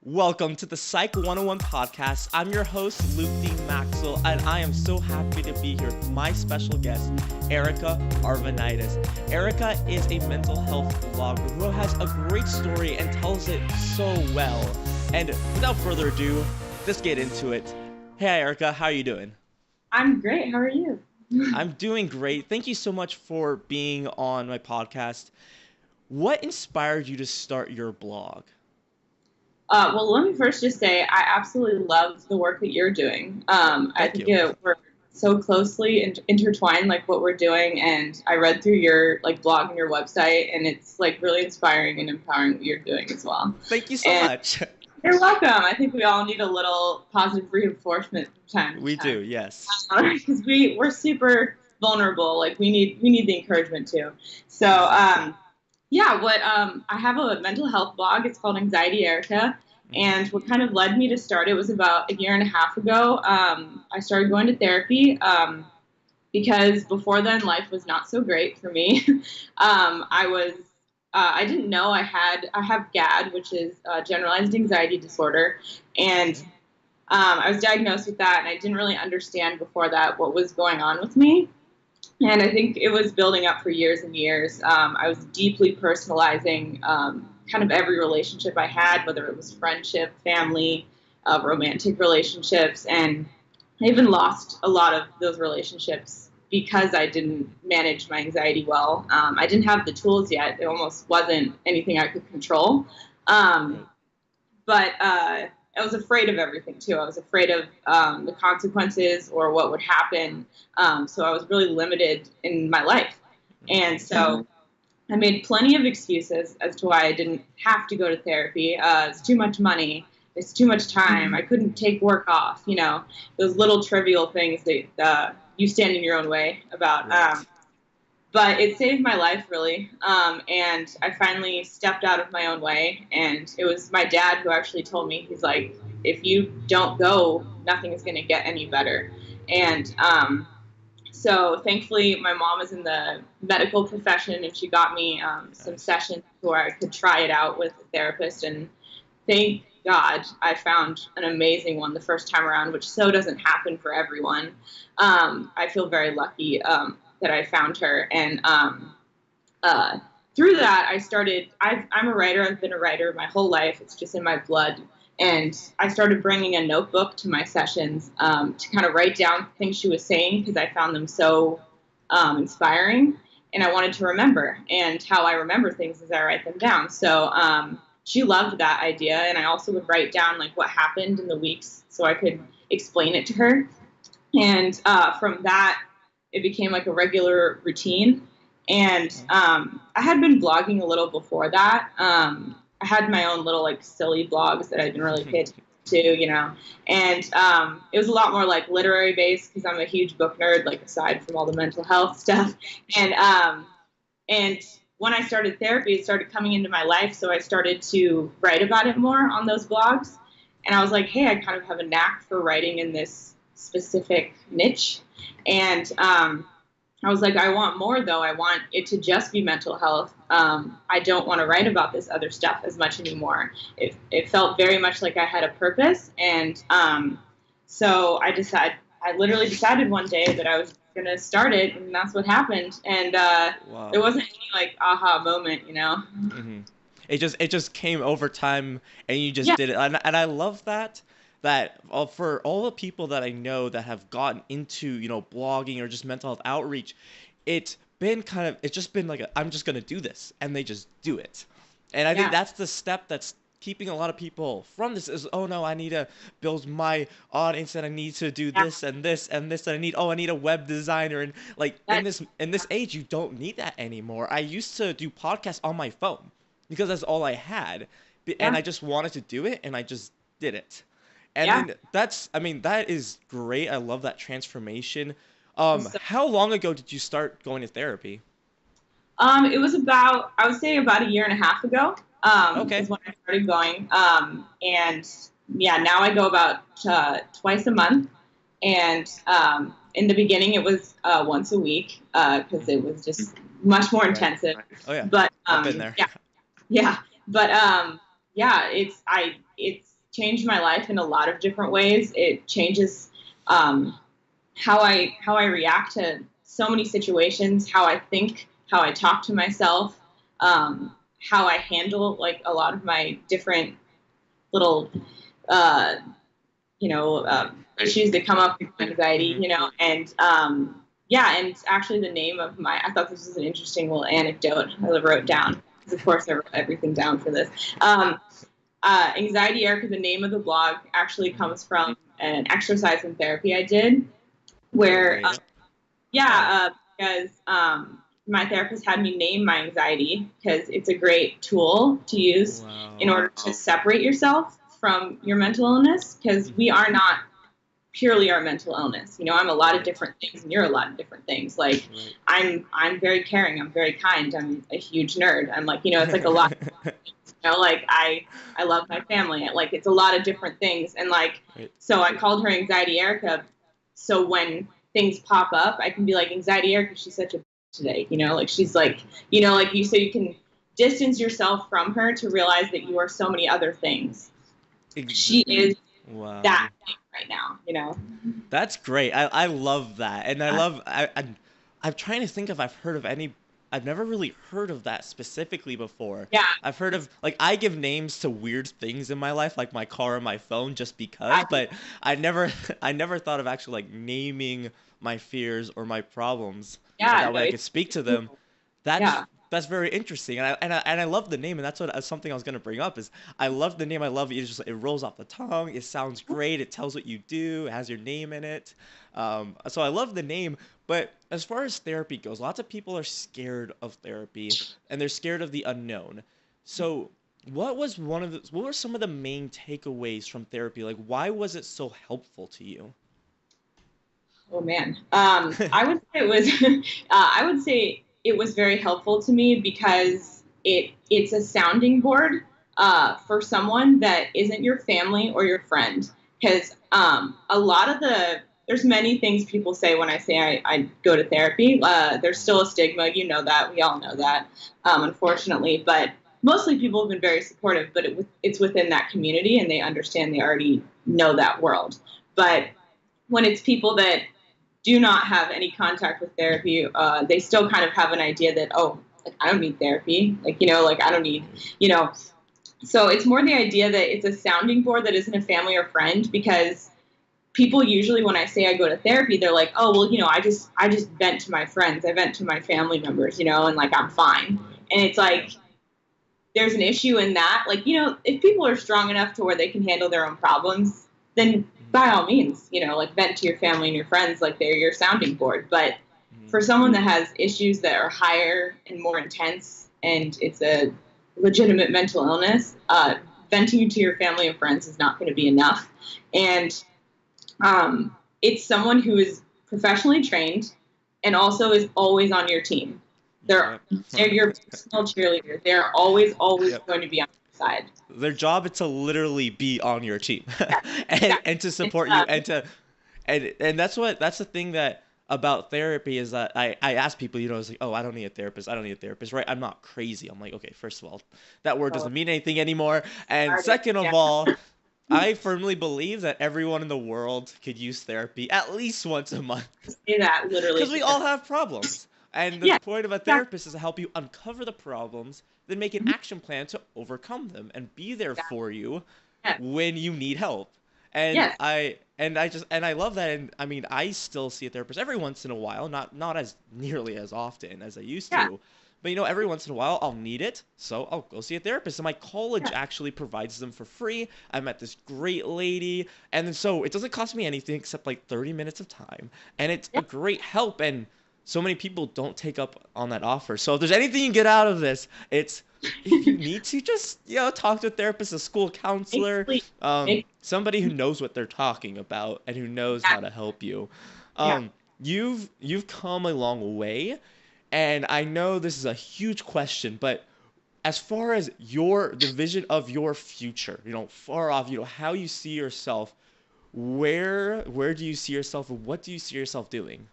Welcome to the Psych 101 podcast. I'm your host, Luke D. Maxwell, and I am so happy to be here with my special guest, Erica Arvanitis. Erica is a mental health blogger who has a great story and tells it so well. And without further ado, let's get into it. Hey, Erica, how are you doing? I'm great. How are you? I'm doing great. Thank you so much for being on my podcast. What inspired you to start your blog? Well, let me first just say I absolutely love the work that you're doing. I think we're so closely intertwined, like what we're doing. And I read through your blog and your website, and it's really inspiring and empowering what you're doing as well. Thank you so much. You're welcome. I think we all need a little positive reinforcement from time to time. We do, yes. Because we're super vulnerable. We need the encouragement too. So. I have a mental health blog. It's called Anxiety Erica. And what kind of led me to start it was about a year and a half ago. I started going to therapy because before then life was not so great for me. I didn't know I have GAD, which is generalized anxiety disorder. And I was diagnosed with that, and I didn't really understand before that what was going on with me. And I think it was building up for years and years. I was deeply personalizing kind of every relationship I had, whether it was friendship, family, romantic relationships. And I even lost a lot of those relationships because I didn't manage my anxiety well. I didn't have the tools yet. It almost wasn't anything I could control. But I was afraid of everything, too. I was afraid of the consequences or what would happen. So I was really limited in my life. And so I made plenty of excuses as to why I didn't have to go to therapy. It's too much money. It's too much time. I couldn't take work off. Those little trivial things that you stand in your own way about. Right. But it saved my life, really, and I finally stepped out of my own way, and it was my dad who actually told me, he's like, if you don't go, nothing is going to get any better. And so thankfully, my mom is in the medical profession, and she got me some sessions where I could try it out with a therapist, and thank God I found an amazing one the first time around, which so doesn't happen for everyone. I feel very lucky that I found her. And through that, I'm a writer. I've been a writer my whole life. It's just in my blood. And I started bringing a notebook to my sessions to kind of write down things she was saying because I found them so inspiring. And I wanted to remember. And how I remember things is I write them down. So she loved that idea. And I also would write down what happened in the weeks so I could explain it to her. And from that, it became a regular routine. And I had been blogging a little before that. I had my own little silly blogs that I didn't really pay attention to, And it was a lot more literary based because I'm a huge book nerd, aside from all the mental health stuff. And when I started therapy, it started coming into my life. So I started to write about it more on those blogs. And I was like, hey, I kind of have a knack for writing in this specific niche. And I was like, I want more, though. I want it to just be mental health. I don't want to write about this other stuff as much anymore. It felt very much like I had a purpose. And so I literally decided one day that I was going to start it, and that's what happened. And Wow. There wasn't any aha moment, Mm-hmm. It just came over time, and you just did it. And I love that for all the people that I know that have gotten into, blogging or just mental health outreach, it's just been I'm just going to do this, and they just do it. And I think that's the step that's keeping a lot of people from this is, oh no, I need to build my audience, and I need to do this and this and this, and I need a web designer. And in this age, you don't need that anymore. I used to do podcasts on my phone because that's all I had. And I just wanted to do it, and I just did it. And then that is great. I love that transformation. How long ago did you start going to therapy? It was I would say about a year and a half ago. Is when I started going. And now I go about twice a month. And in the beginning, it was once a week because it was just much more intensive. Oh yeah, but I've been there. Yeah, but it's changed my life in a lot of different ways. It changes how I react to so many situations, how I think, how I talk to myself, how I handle like a lot of my different little uh, issues that come up with anxiety, and yeah, and actually the name of I thought this was an interesting little anecdote I wrote down, because of course I wrote everything down for this. Anxiety Erica, the name of the blog, actually comes from an exercise in therapy I did, where, because my therapist had me name my anxiety, because it's a great tool to use in order to separate yourself from your mental illness, because we are not purely our mental illness. I'm a lot of different things, and you're a lot of different things. Like, I'm very caring, I'm very kind, I'm a huge nerd. I'm like, it's like a lot. Like I love my family. Like, it's a lot of different things, and like, so I called her Anxiety Erica. So when things pop up, I can be like, Anxiety Erica, she's such a today. Like, she's like, like so you can distance yourself from her to realize that you are so many other things. She is that thing right now. That's great. I love that, and I'm trying to think if I've heard of any. I've never really heard of that specifically before. Yeah. I've heard of, like, I give names to weird things in my life, like my car and my phone, just because. But I never thought of actually like naming my fears or my problems. Yeah. So that way I could speak to them. That's very interesting, and I love the name, and that's something I was gonna bring up is I love the name. I love it. It rolls off the tongue. It sounds great. It tells what you do. It has your name in it. So I love the name. But as far as therapy goes, lots of people are scared of therapy, and they're scared of the unknown. So what were some of the main takeaways from therapy? Like, why was it so helpful to you? Oh man, I would say it was. I would say it was very helpful to me because it's a sounding board for someone that isn't your family or your friend. Because a lot of there's many things people say when I say I go to therapy. There's still a stigma, that. We all know that, unfortunately. But mostly people have been very supportive, but it's within that community, and they understand, they already know that world. But when it's people that do not have any contact with therapy, they still kind of have an idea that, oh, like, I don't need therapy. Like, like, I don't need, So it's more the idea that it's a sounding board that isn't a family or friend, because people usually, when I say I go to therapy, they're like, oh, well, I just vent to my friends. I vent to my family members, and like, I'm fine. And it's like, there's an issue in that. Like, if people are strong enough to where they can handle their own problems, then by all means, like, vent to your family and your friends, like, they're your sounding board. But for someone that has issues that are higher and more intense, and it's a legitimate mental illness, venting to your family and friends is not going to be enough. And it's someone who is professionally trained and also is always on your team. They're your personal cheerleader. They're always going to be on your side. Their job is to literally be on your team and to support you, and that's the thing that about therapy is that I ask people, it's like, oh, I don't need a therapist, right? I'm not crazy. I'm like, okay, first of all, that word doesn't mean anything anymore, and second of all, I firmly believe that everyone in the world could use therapy at least once a month. Say that literally, because we all have problems. And the point of a therapist is to help you uncover the problems, then make an action plan to overcome them and be there for you when you need help. And I love that. And I mean, I still see a therapist every once in a while, not as nearly as often as I used to. But every once in a while I'll need it, so I'll go see a therapist. And my college actually provides them for free. I met this great lady, and then so it doesn't cost me anything except like 30 minutes of time, and it's a great help. And so many people don't take up on that offer. So if there's anything you get out of this, it's if you need to, just talk to a therapist, a school counselor, somebody who knows what they're talking about and who knows how to help you. You've come a long way, and I know this is a huge question, but as far as the vision of your future, far off, how you see yourself, where do you see yourself, and what do you see yourself doing?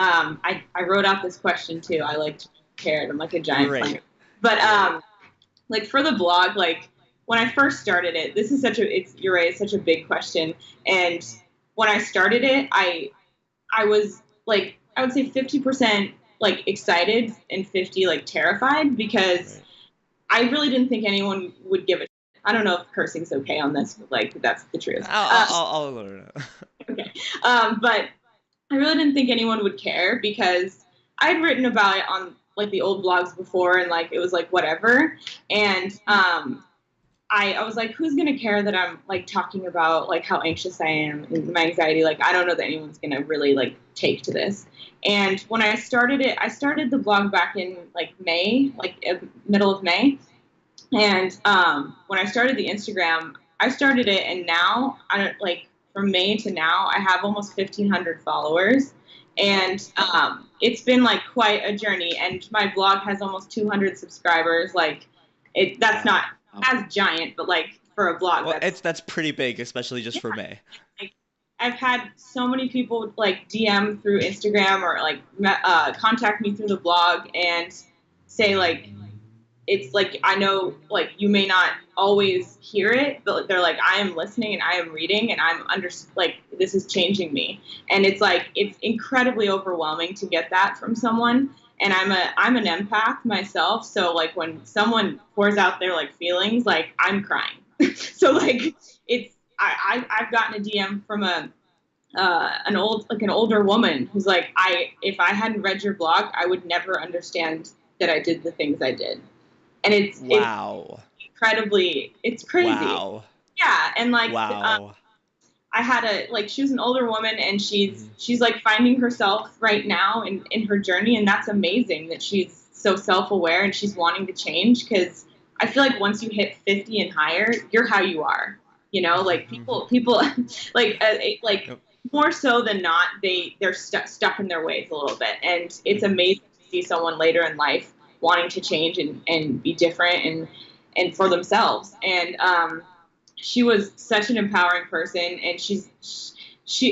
I wrote out this question too. I like to prepare it. I'm like a giant planner. But like for the blog, like when I first started it, this is you're right, it's such a big question. And when I started it, I was like, I would say 50% like excited and 50 like terrified, because Right. I really didn't think anyone would give a shit. I don't know if cursing's okay on this, but like that's the truth. I'll learn it. Okay. But I really didn't think anyone would care, because I'd written about it on like the old blogs before, and like it was like whatever. And I was like, who's gonna care that I'm like talking about like how anxious I am and my anxiety? Like, I don't know that anyone's gonna really like take to this. And when I started it, I started the blog back in like May, like middle of May. And when I started the Instagram, I started it, and now I don't like from May to now, I have almost 1,500 followers, and it's been like quite a journey. And my blog has almost 200 subscribers. Like, that's Wow. not as giant, but like for a blog, Well, that's pretty big, especially just for May. like I've had so many people like DM through Instagram, or like contact me through the blog and say like, it's like, I know like you may not always hear it, but they're like, I am listening and I am reading, and I'm like, this is changing me. And it's like, it's incredibly overwhelming to get that from someone. And I'm an empath myself, so like when someone pours out their like feelings, like I'm crying. So like it's I've gotten a DM from an older woman who's like, if I hadn't read your blog, I would never understand that I did the things I did. And it's Wow. incredibly, it's crazy. Wow. Yeah. And like Wow. I had she was an older woman, and Mhm. she's like finding herself right now in her journey, and that's amazing that she's so self-aware and she's wanting to change, because I feel like once you hit 50 and higher, you're how you are. Like Mhm. people like Yep. more so than not, they're stuck in their ways a little bit, and it's Mhm. amazing to see someone later in life wanting to change and be different and for themselves. And she was such an empowering person, and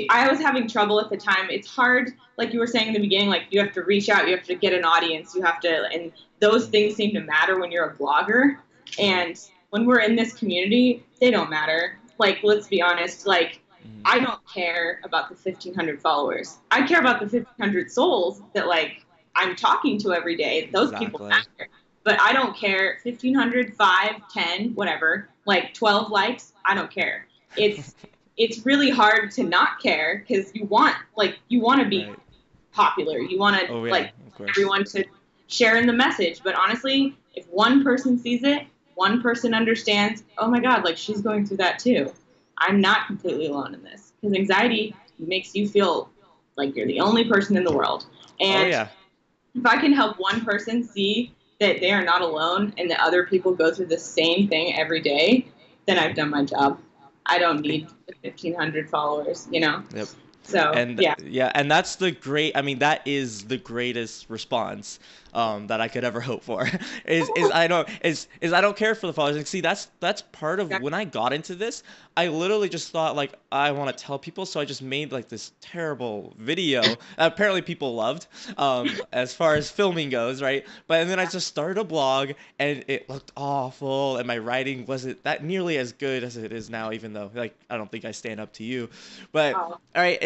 I was having trouble at the time. It's hard, like you were saying in the beginning, like you have to reach out, you have to get an audience, you have to, and those things seem to matter when you're a blogger. Right. And when we're in this community, they don't matter. Like, let's be honest, like Mhm. I don't care about the 1,500 followers. I care about the 1,500 souls that like I'm talking to every day. Those people Exactly. matter. But I don't care, 1,500, 5, 10, whatever, like 12 likes, I don't care. It's really hard to not care, because you want to be Right. popular. You want to Oh yeah, like of course. everyone to share in the message. But honestly, if one person sees it, one person understands, oh my God, like she's going through that too. I'm not completely alone in this, because anxiety makes you feel like you're the only person in the world. Oh And yeah. if I can help one person see that they are not alone and that other people go through the same thing every day, then I've done my job. I don't E- need the 1,500 followers. Yep. So, And yeah. yeah, and that's the great, I mean, that is the greatest response that I could ever hope for. Is I don't care for the followers. Like, see, that's part of when I got into this. I literally just thought like I want to tell people, so I just made like this terrible video. Apparently people loved, as far as filming goes, right? But and then I just started a blog, and it looked awful, and my writing wasn't that nearly as good as it is now, even though like I don't think I stand up to you. But Oh, all right,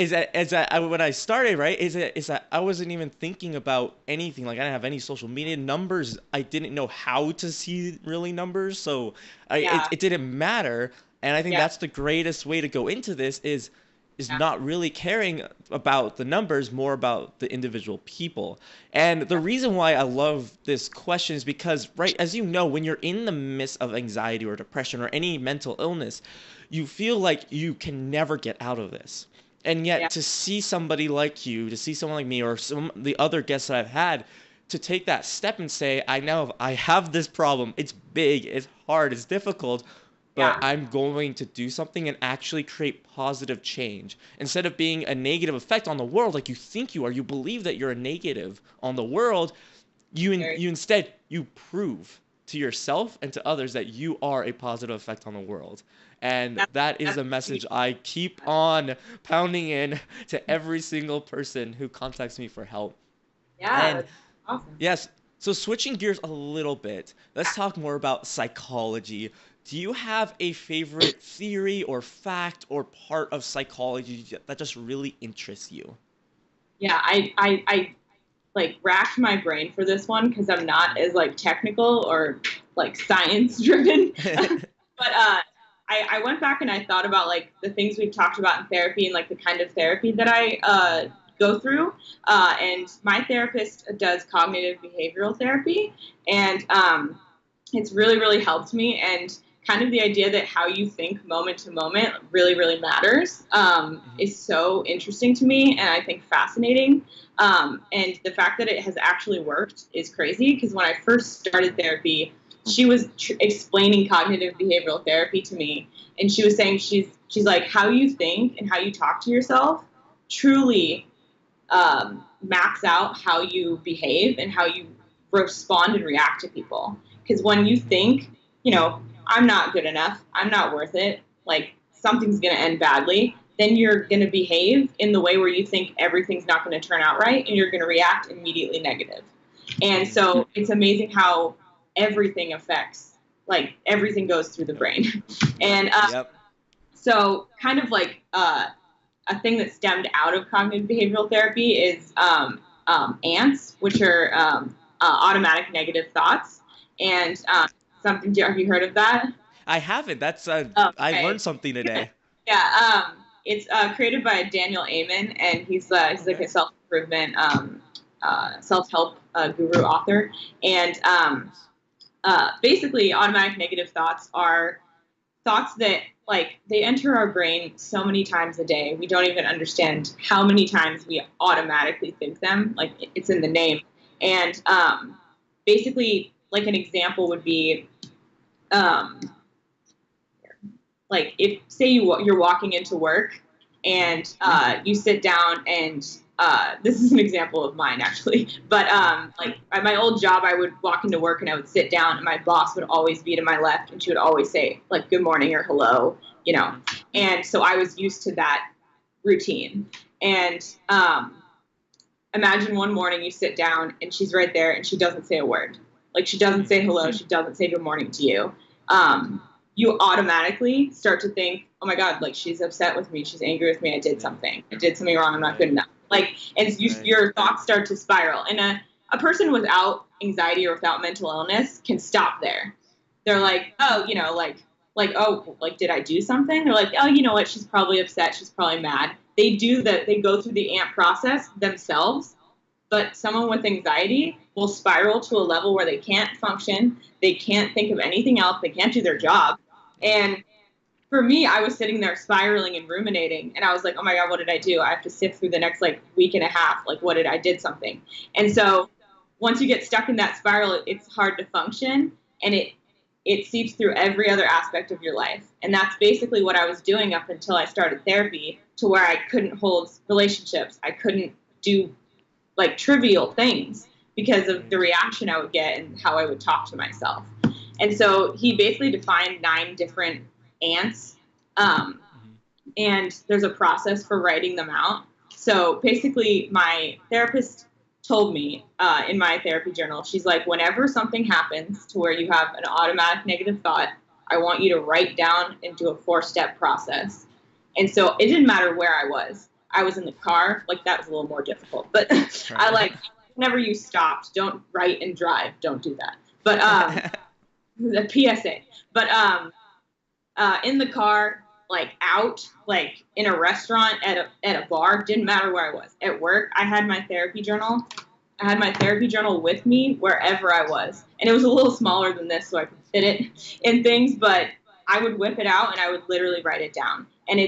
when I started, right? Is that I wasn't even thinking about anything. Like I didn't have any social media numbers. I didn't know how to see really numbers, so yeah. it didn't matter. And I think Yeah. that's the greatest way to go into this is Yeah. not really caring about the numbers, more about the individual people. And the reason why I love this question is because, right, as you know, when you're in the midst of anxiety or depression or any mental illness, you feel like you can never get out of this. And Yeah. yet to see somebody like you, to see someone like me or some the other guests that I've had, to take that step and say, I have this problem. It's big, it's hard, it's difficult, but Yeah. I'm going to do something and actually create positive change. Instead of being a negative effect on the world like you think you are, you believe that you're a negative on the world, Very. you instead you prove to yourself and to others that you are a positive effect on the world. And that is That's a huge. message I keep on pounding in to every single person who contacts me for help. Yeah. And That's awesome. yes, so switching gears a little bit, let's talk more about psychology. Do you have a favorite theory or fact or part of psychology that just really interests you? Yeah, I like racked my brain for this one because I'm not as like technical or like science driven. But I went back and I thought about like the things we've talked about in therapy and like the kind of therapy that I go through. And my therapist does cognitive behavioral therapy, and it's really, really helped me. And kind of the idea that how you think moment to moment really, really matters is so interesting to me and I think fascinating. And the fact that it has actually worked is crazy because when I first started therapy, she was explaining cognitive behavioral therapy to me, and she was saying she's like how you think and how you talk to yourself truly maps out how you behave and how you respond and react to people. Because when you think, you know, I'm not good enough, I'm not worth it, like something's going to end badly, then you're going to behave in the way where you think everything's not going to turn out right and you're going to react immediately negative. And so it's amazing how everything affects, like everything goes through the brain. And Yep. so kind of like a thing that stemmed out of cognitive behavioral therapy is ants, which are automatic negative thoughts. And something, have you heard of that? I haven't. That's I Okay. learned something today. Yeah, it's created by Daniel Amen, and he's like Okay. a self improvement, self help guru author. And basically, automatic negative thoughts are thoughts that like they enter our brain so many times a day. We don't even understand how many times we automatically think them. Like it's in the name. And basically, like an example would be. Um, like if say you're walking into work and you sit down and this is an example of mine actually, but like at my old job I would walk into work and I would sit down and my boss would always be to my left and she would always say like good morning or hello, you know, and so I was used to that routine. And imagine one morning you sit down and she's right there and she doesn't say a word, like she doesn't say hello, she doesn't say good morning to you. You automatically start to think, oh my God, like she's upset with me. She's angry with me. I did something wrong. I'm not good enough. Like, and your thoughts start to spiral. And a person without anxiety or without mental illness can stop there. They're like, oh, you know, oh, like, did I do something? They're like, oh, you know what? She's probably upset. She's probably mad. They do that. They go through the ant process themselves. But someone with anxiety will spiral to a level where they can't function. They can't think of anything else. They can't do their job. And for me, I was sitting there spiraling and ruminating. And I was like, oh my God, what did I do? I have to sift through the next like week and a half. Like, I did something. And so once you get stuck in that spiral, it's hard to function. And it seeps through every other aspect of your life. And that's basically what I was doing up until I started therapy, to where I couldn't hold relationships. I couldn't do like trivial things because of the reaction I would get and how I would talk to myself. And so he basically defined 9 different ants. And there's a process for writing them out. So basically my therapist told me in my therapy journal, she's like, whenever something happens to where you have an automatic negative thought, I want you to write down and do a 4-step process. And so it didn't matter where I was. I was in the car, like that was a little more difficult. But right. I like, whenever you stopped, don't write and drive. Don't do that. But the PSA. But in the car, like out, like in a restaurant, at a bar, didn't matter where I was. At work, I had my therapy journal. I had my therapy journal with me wherever I was. And it was a little smaller than this, so I could fit it in things. But I would whip it out and I would literally write it down. And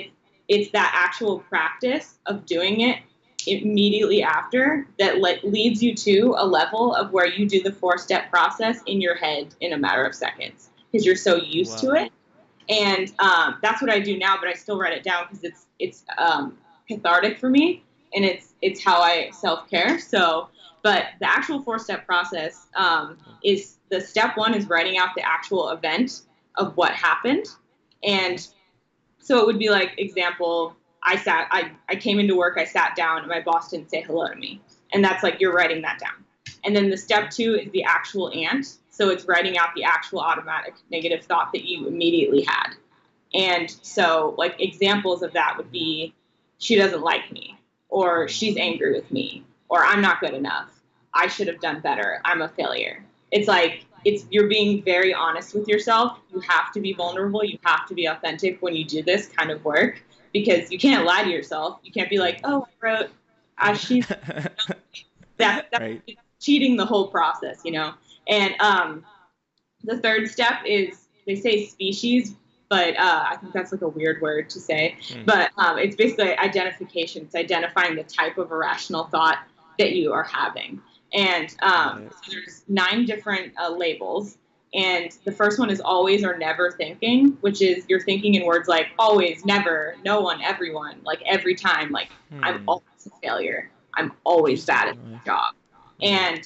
it's that actual practice of doing it immediately after that leads you to a level of where you do the 4-step process in your head in a matter of seconds because you're so used to it. And that's what I do now, but I still write it down because it's cathartic for me and it's how I self-care. So, but the actual 4-step process is the step 1 is writing out the actual event of what happened. And so it would be like, example, I came into work, I sat down, and my boss didn't say hello to me. And that's like, you're writing that down. And then the step 2 is the actual ant. So it's writing out the actual automatic negative thought that you immediately had. And so, like, examples of that would be, she doesn't like me, or she's angry with me, or I'm not good enough. I should have done better. I'm a failure. It's like, you're being very honest with yourself. You have to be vulnerable. You have to be authentic when you do this kind of work, because you can't lie to yourself. You can't be like, oh, I wrote, she's that's Right. cheating the whole process, you know? And the third step is, they say species, but I think that's like a weird word to say. But it's basically identification. It's identifying the type of irrational thought that you are having. And so there's 9 different labels. And the first one is always or never thinking, which is you're thinking in words like always, never, no one, everyone, like every time, like I'm always a failure. I'm always bad at the job. And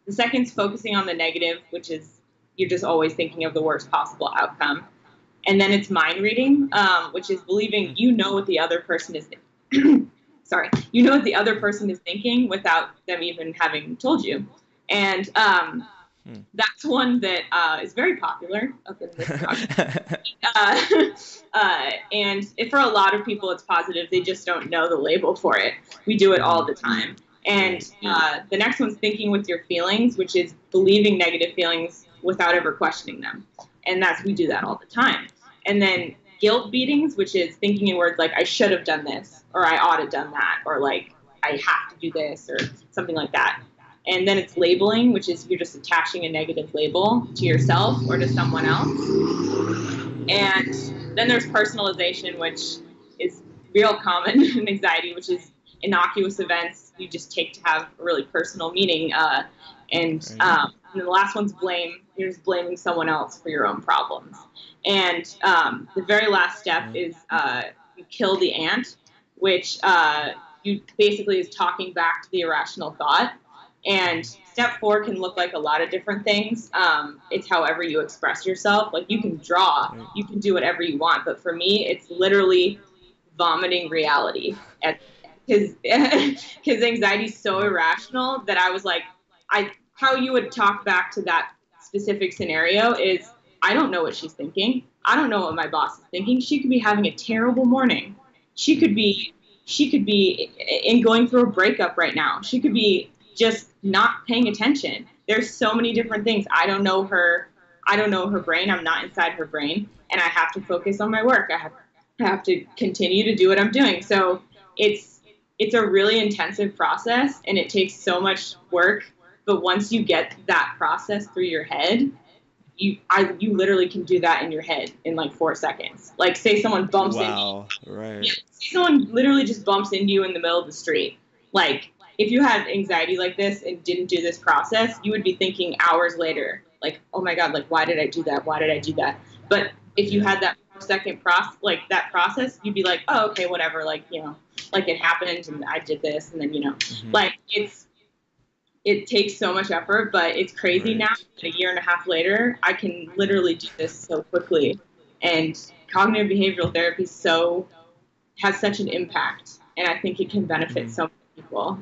the second is focusing on the negative, which is you're just always thinking of the worst possible outcome. And then it's mind reading, which is believing you know what the other person is sorry, you know what the other person is thinking without them even having told you. And that's one that is very popular up in this and for a lot of people, it's positive. They just don't know the label for it. We do it all the time. And the next one's thinking with your feelings, which is believing negative feelings without ever questioning them. And we do that all the time. And then guilt beatings, which is thinking in words like I should have done this, or I ought to have done that, or like I have to do this, or something like that. And then it's labeling, which is you're just attaching a negative label to yourself or to someone else. And then there's personalization, which is real common in anxiety, which is innocuous events you just take to have a really personal meaning. And the last one's blame. You're just blaming someone else for your own problems. And the very last step is you kill the ant, which you basically is talking back to the irrational thought. And step 4 can look like a lot of different things. It's however you express yourself. Like you can draw, you can do whatever you want. But for me, it's literally vomiting reality. Because anxiety is so irrational that I was like, how you would talk back to that specific scenario is, I don't know what she's thinking. I don't know what my boss is thinking. She could be having a terrible morning. She could be going through a breakup right now. She could be just not paying attention. There's so many different things. I don't know her brain. I'm not inside her brain, and I have to focus on my work. I have to continue to do what I'm doing. So it's a really intensive process, and it takes so much work. But once you get that process through your head, you literally can do that in your head in like 4 seconds. Like say someone bumps into you. Right. Yeah, say someone literally just bumps into you in the middle of the street. Like if you had anxiety like this and didn't do this process, you would be thinking hours later, like, oh my God, like why did I do that? Why did I do that? But if you had that 4-second process, you'd be like, oh, okay, whatever. Like, you know, like it happened and I did this. And then, you know, like it takes so much effort, but it's crazy now. A year and a half later, I can literally do this so quickly. And cognitive behavioral therapy has such an impact, and I think it can benefit so many people.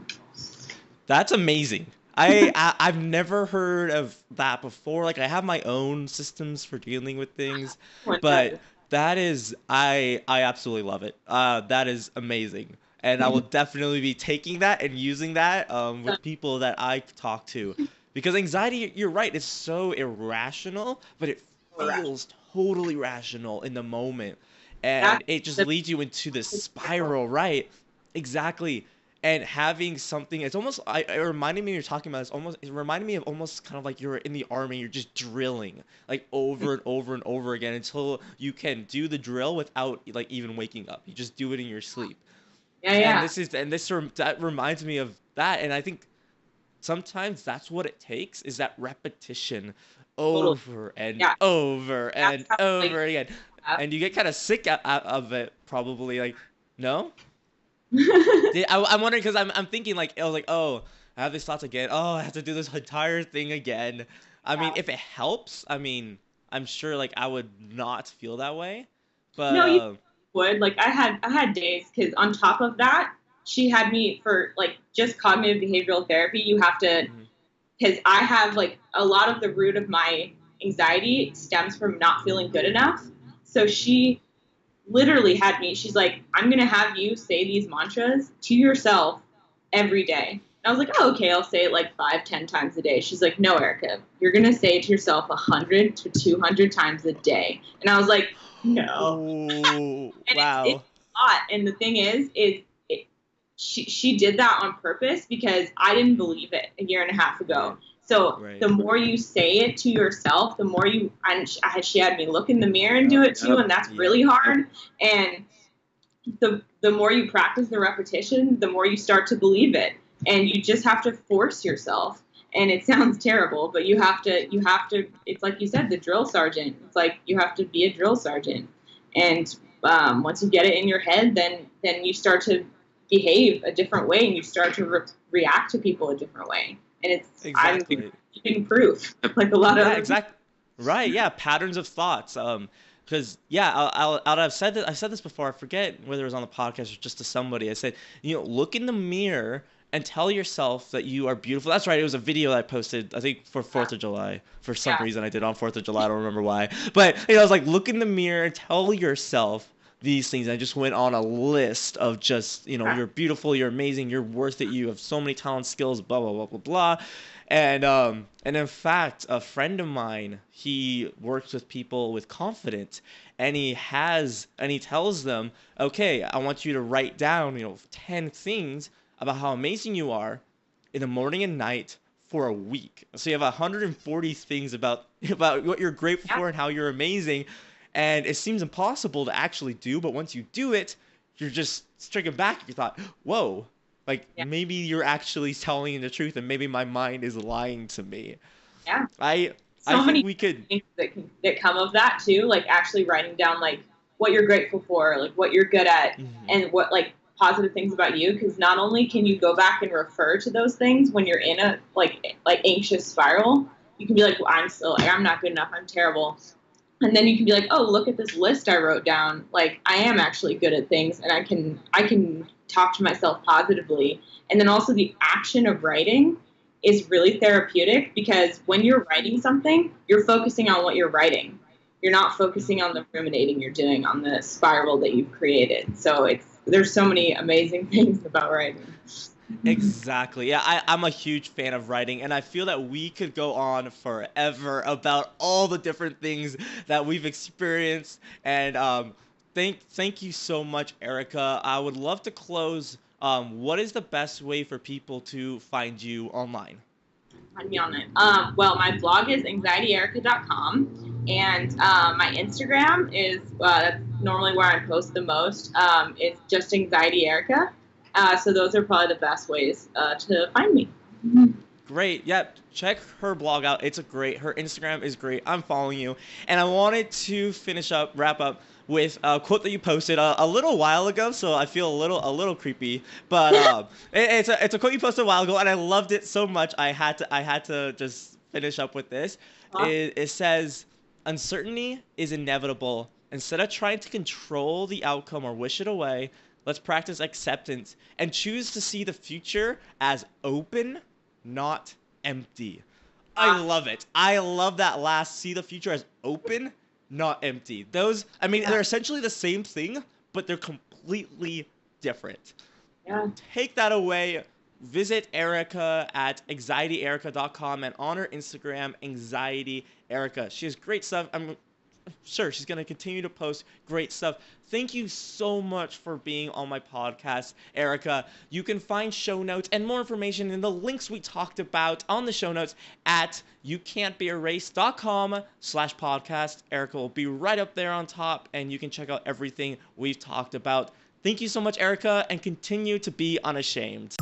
That's amazing. I've never heard of that before. Like I have my own systems for dealing with things, but that is I absolutely love it. That is amazing. And I will definitely be taking that and using that with people that I talk to. Because anxiety, you're right, it's so irrational, but it feels totally rational in the moment. And it just leads you into this spiral, right? Exactly. And having something, it's almost, it reminded me, you're talking about this, it reminded me of almost kind of like you're in the army, you're just drilling, like over and over and over again until you can do the drill without like even waking up. You just do it in your sleep. Yeah. And that reminds me of that. And I think sometimes that's what it takes, is that repetition over and over and over again. And you get kind of sick of it, probably. Like, no? I'm wondering, because I'm thinking like, oh, I have these thoughts again. Oh, I have to do this entire thing again. I mean, if it helps, I mean, I'm sure like I would not feel that way. But no, you would. Like I had days, because on top of that, she had me for like just cognitive behavioral therapy. You have to because I have like a lot of the root of my anxiety stems from not feeling good enough. So she literally had me, she's like, I'm going to have you say these mantras to yourself every day. And I was like, oh, okay, I'll say it like 5-10 times a day. She's like, no, Erica, you're going to say it to yourself 100 to 200 times a day. And I was like, no. Ooh, And wow. it's a lot. And the thing is she did that on purpose because I didn't believe it a year and a half ago. So the more you say it to yourself, the more you, and she had me look in the mirror and do it too, and that's really hard. And the more you practice the repetition, the more you start to believe it. And you just have to force yourself. And it sounds terrible, but you have to, it's like you said, the drill sergeant. It's like you have to be a drill sergeant. And once you get it in your head, then you start to behave a different way, and you start to react to people a different way. And it's Exactly. I'm giving proof, like a lot of exactly. Right, yeah, patterns of thoughts. Because I've said this before. I forget whether it was on the podcast or just to somebody. I said, look in the mirror and tell yourself that you are beautiful. That's right. It was a video I posted, I think, for 4th of July. For some reason, I did on 4th of July. I don't remember why. But I was like, look in the mirror and tell yourself these things. I just went on a list of just, you're beautiful, you're amazing, you're worth it, you have so many talents, skills, blah, blah, blah, blah, blah. And in fact, a friend of mine, he works with people with confidence, and he tells them, okay, I want you to write down, 10 things about how amazing you are in the morning and night for a week. So you have 140 things about what you're grateful for and how you're amazing. And it seems impossible to actually do, but once you do it, you're just stricken back. You thought, whoa, maybe you're actually telling the truth, and maybe my mind is lying to me. Yeah. I think we could things that come of that too, like actually writing down like what you're grateful for, like what you're good at, and what like positive things about you. Because not only can you go back and refer to those things when you're in a like anxious spiral, you can be like, well, I'm not good enough, I'm terrible. And then you can be like, oh, look at this list I wrote down. Like, I am actually good at things, and I can talk to myself positively. And then also the action of writing is really therapeutic, because when you're writing something, you're focusing on what you're writing. You're not focusing on the ruminating you're doing on the spiral that you've created. So there's so many amazing things about writing. Exactly. Yeah, I'm a huge fan of writing, and I feel that we could go on forever about all the different things that we've experienced. And thank you so much, Erica. I would love to close. What is the best way for people to find you online? Find me on it. Well, my blog is anxietyerica.com, and my Instagram is that's normally where I post the most. It's just Anxiety Erica. So those are probably the best ways to find me. Great. Yep. Check her blog out. Her Instagram is great. I'm following you. And I wanted to wrap up with a quote that you posted a little while ago, so I feel a little creepy. But it's a quote you posted a while ago, and I loved it so much. I had to just finish up with this. It says, "Uncertainty is inevitable. Instead of trying to control the outcome or wish it away, let's practice acceptance and choose to see the future as open, not empty." I love it. I love that last, see the future as open, not empty. Those, they're essentially the same thing, but they're completely different. Yeah. Take that away. Visit Erica at anxietyerica.com and on her Instagram, anxietyerica. She has great stuff. I'm sure she's going to continue to post great stuff. Thank you so much for being on my podcast, Erica. You can find show notes and more information in the links we talked about on the show notes at youcan'tbeerased.com/podcast. Erica will be right up there on top, and you can check out everything we've talked about. Thank you so much, Erica, and continue to be unashamed.